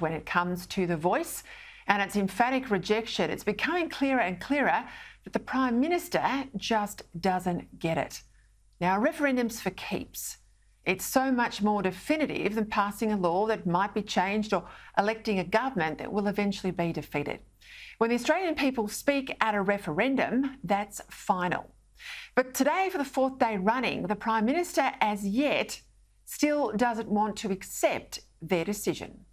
when it comes to the voice and its emphatic rejection. It's becoming clearer and clearer that the Prime Minister just doesn't get it. Now, a referendum's for keeps. It's so much more definitive than passing a law that might be changed or electing a government that will eventually be defeated. When the Australian people speak at a referendum, that's final. But today, for the fourth day running, the Prime Minister, as yet, still doesn't want to accept their decision.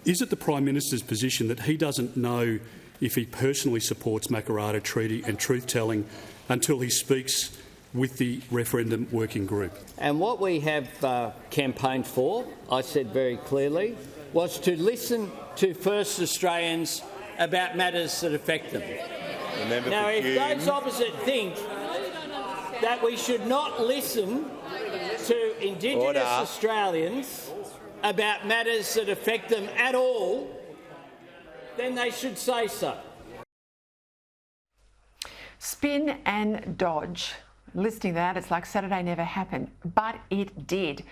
Is it the Prime Minister's position that he doesn't know if he personally supports Makarrata Treaty and truth-telling until he speaks with the referendum working group? And what we have campaigned for, I said very clearly, was to listen to first Australians about matters that affect them. Now, if those opposite think that we should not listen to Indigenous Australians about matters that affect them at all, then they should say so. Spin and dodge. Listening to that, it's like Saturday never happened, but it did.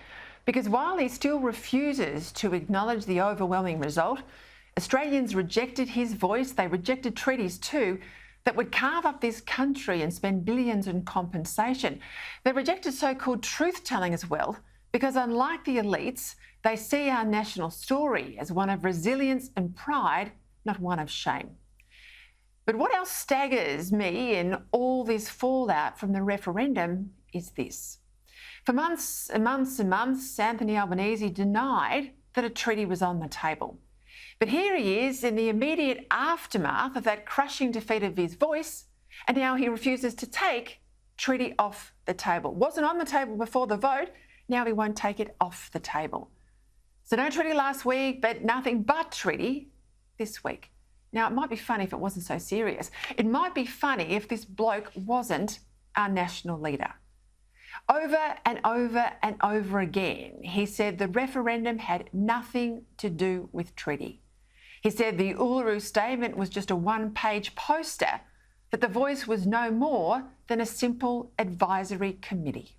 Because while he still refuses to acknowledge the overwhelming result, Australians rejected his voice. They rejected treaties too that would carve up this country and spend billions in compensation. They rejected so-called truth-telling as well, because unlike the elites, they see our national story as one of resilience and pride, not one of shame. But what else staggers me in all this fallout from the referendum is this. For months and months and months, Anthony Albanese denied that a treaty was on the table. But here he is in the immediate aftermath of that crushing defeat of his voice, and now he refuses to take treaty off the table. Wasn't on the table before the vote, now he won't take it off the table. So no treaty last week, but nothing but treaty this week. Now, it might be funny if it wasn't so serious. It might be funny if this bloke wasn't our national leader. Over and over and over again, he said the referendum had nothing to do with treaty. He said the Uluru Statement was just a one-page poster, that the voice was no more than a simple advisory committee.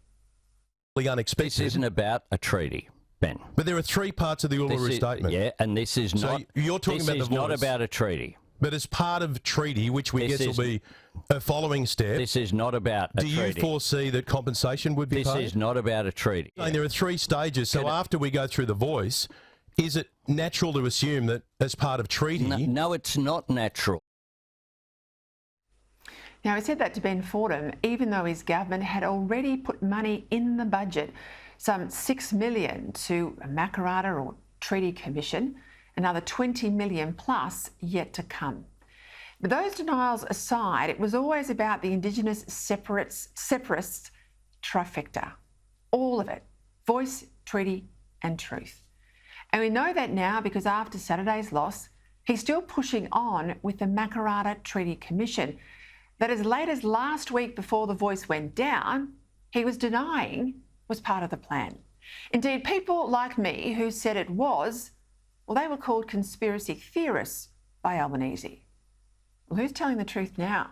Unexpected. This isn't about a treaty, Ben. But there are three parts of the Uluru Statement. Yeah, and this is so not. You're talking about the voice. This is not about a treaty. But as part of treaty, which we guess will be a following step. This is not about a treaty. Do you foresee that compensation would be paid? This is not about a treaty. And there are three stages. So after we go through the voice, is it natural to assume that as part of treaty? No, it's not natural. Now, he said that to Ben Fordham, even though his government had already put money in the budget, some $6 million to a Makarrata or Treaty Commission, another $20 million plus yet to come. But those denials aside, it was always about the Indigenous separatists trifecta. All of it. Voice, treaty and truth. And we know that now because after Saturday's loss, he's still pushing on with the Makarrata Treaty Commission that as late as last week before the voice went down, he was denying was part of the plan. Indeed, people like me who said it was, well, they were called conspiracy theorists by Albanese. Well, who's telling the truth now?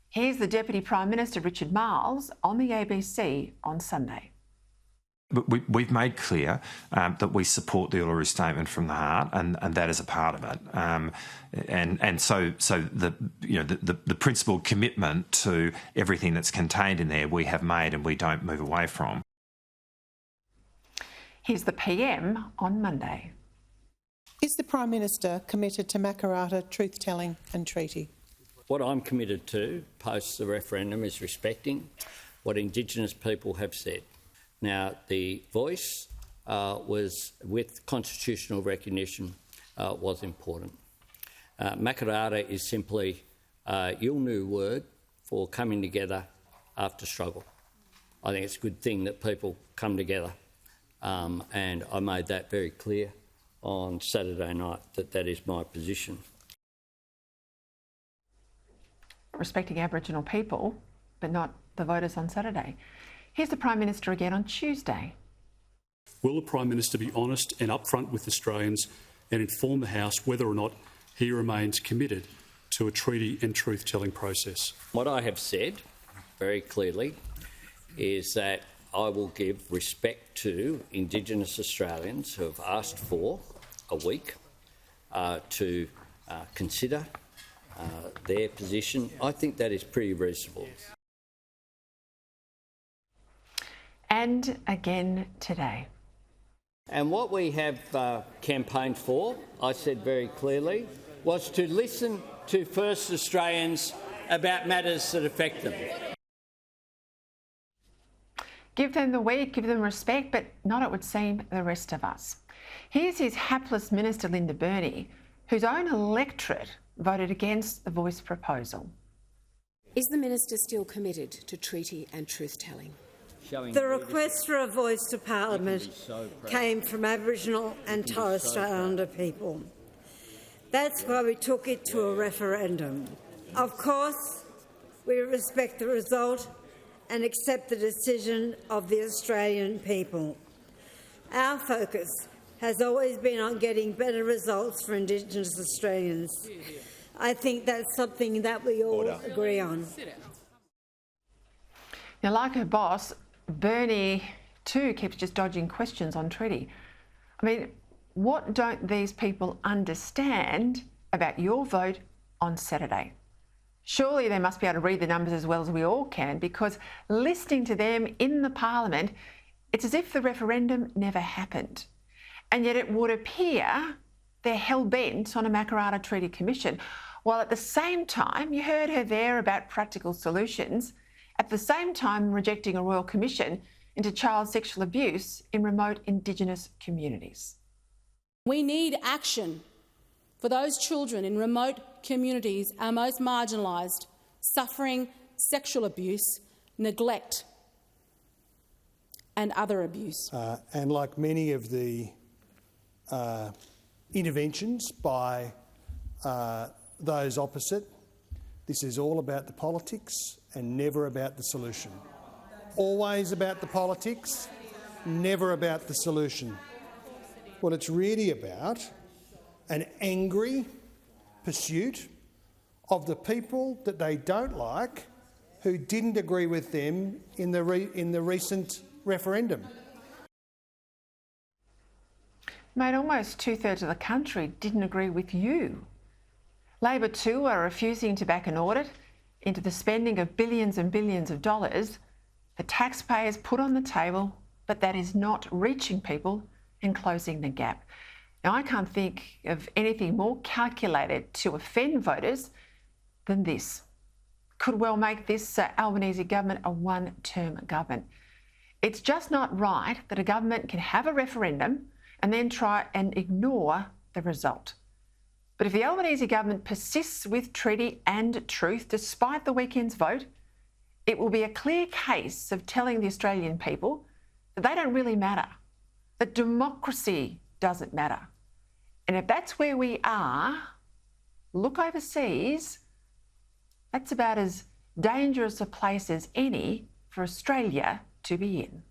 Here's the Deputy Prime Minister, Richard Marles, on the ABC on Sunday. We've made clear that we support the Uluru Statement from the heart, and that is a part of it. And so the principled commitment to everything that's contained in there we have made and we don't move away from. Here's the PM on Monday. Is the Prime Minister committed to Makarrata, truth-telling and treaty? What I'm committed to post the referendum is respecting what Indigenous people have said. Now, the voice was, with constitutional recognition, was important. Makarrata is simply a Yolngu word for coming together after struggle. I think it's a good thing that people come together, and I made that very clear on Saturday night that that is my position. Respecting Aboriginal people, but not the voters on Saturday. Here's the Prime Minister again on Tuesday. Will the Prime Minister be honest and upfront with Australians and inform the House whether or not he remains committed to a treaty and truth-telling process? What I have said very clearly is that I will give respect to Indigenous Australians who have asked for a week to consider their position. I think that is pretty reasonable. And again today. And what we have campaigned for, I said very clearly, was to listen to first Australians about matters that affect them. Give them the week, give them respect, but not, it would seem, the rest of us. Here's his hapless Minister Linda Burney, whose own electorate voted against the Voice proposal. Is the Minister still committed to treaty and truth-telling? The request for a voice to Parliament came from Aboriginal and Torres Strait Islander people. That's why we took it to a referendum. Of course, we respect the result and accept the decision of the Australian people. Our focus has always been on getting better results for Indigenous Australians. I think that's something that we all agree on. Now, like her boss, Burney too keeps just dodging questions on treaty. I mean, what don't these people understand about your vote on Saturday? Surely they must be able to read the numbers as well as we all can, because listening to them in the Parliament, it's as if the referendum never happened. And yet it would appear they're hell-bent on a Makarrata Treaty Commission, while at the same time, you heard her there about practical solutions, at the same time rejecting a Royal Commission into child sexual abuse in remote Indigenous communities. We need action for those children in remote communities, our most marginalised, suffering sexual abuse, neglect and other abuse. And like many of the interventions by those opposite, this is all about the politics and never about the solution. Always about the politics, never about the solution. What it's really about, an angry pursuit of the people that they don't like, who didn't agree with them in the recent referendum. Mate, almost 2/3 of the country didn't agree with you. Labor too are refusing to back an audit into the spending of billions and billions of dollars the taxpayers put on the table, but that is not reaching people and closing the gap. Now, I can't think of anything more calculated to offend voters than this. Could well make this Albanese government a one-term government. It's just not right that a government can have a referendum and then try and ignore the result. But if the Albanese government persists with treaty and truth despite the weekend's vote, it will be a clear case of telling the Australian people that they don't really matter, that democracy doesn't matter. And if that's where we are, look overseas, that's about as dangerous a place as any for Australia to be in.